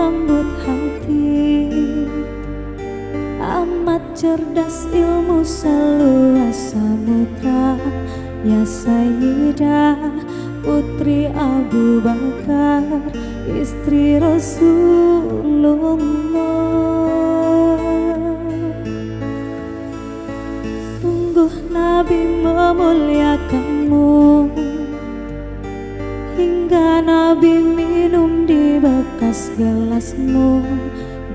lembut hati, amat cerdas ilmu seluas samudra. Ya Sayyidah putri Abu Bakar, istri Rasulullah. Sungguh Nabi memuliakanmu, hingga Nabi minum di bekas gelasmu.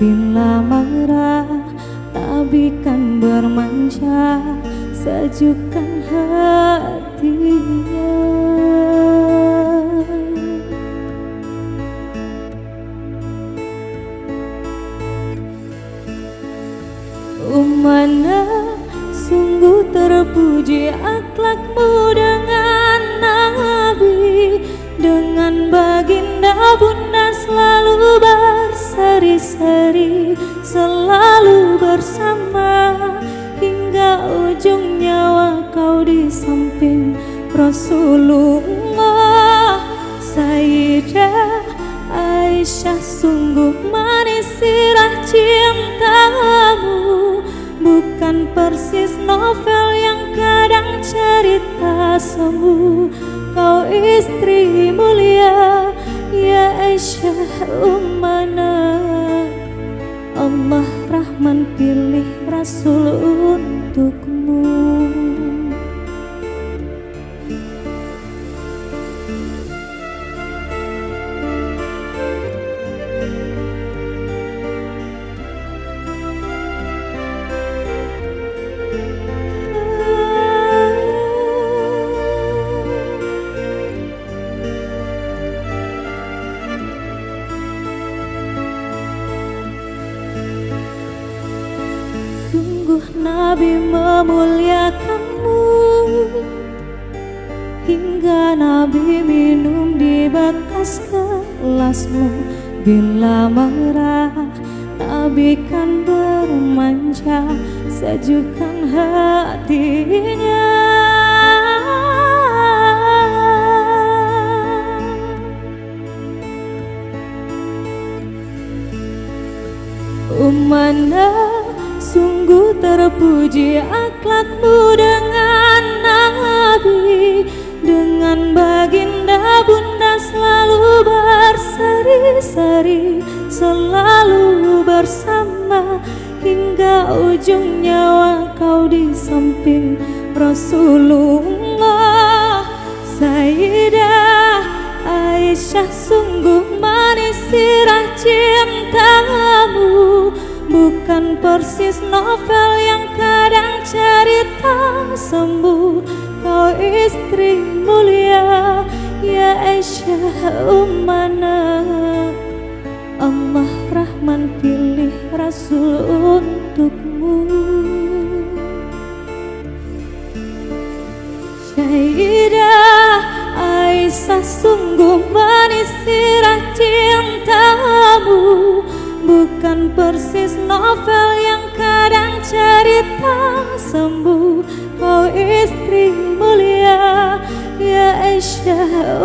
Bila marah Nabi kan bermanja, sejukkan hatinya. Ummana sungguh terpuji akhlakmu dengan Nabi, dengan baginda bunda selalu berseri-seri, selalu bersama hingga ujung nyawa kau di samping Rasulullah. Sayyidah Aisyah sungguh manis sirah cintamu, bukan persis novel yang kadang cerita semu. Kau istri mulia ya Aisyah ummana, Allah Rahman pilih Rasul untukmu. Sungguh Nabi memuliakanmu, hingga Nabi minum di bekas gelasmu. Bila marah Nabi kan bermanja, sejukkan hatinya. Ummana sungguh terpuji akhlakmu dengan Nabi, dengan baginda bunda selalu berseri-seri, selalu bersama hingga ujung nyawa kau di samping Rasulullah. Sayyidah Aisyah sungguh manis sirah cintamu, bukan persis novel yang kadang cerita semu. Kau istri mulia ya Aisyah ummana, Allah Rahman pilih Rasul untukmu. Sayyidah Aisyah sungguh manis sirah cintamu, bukan persis novel yang kadang cerita semu. Kau istri mulia ya Aisyah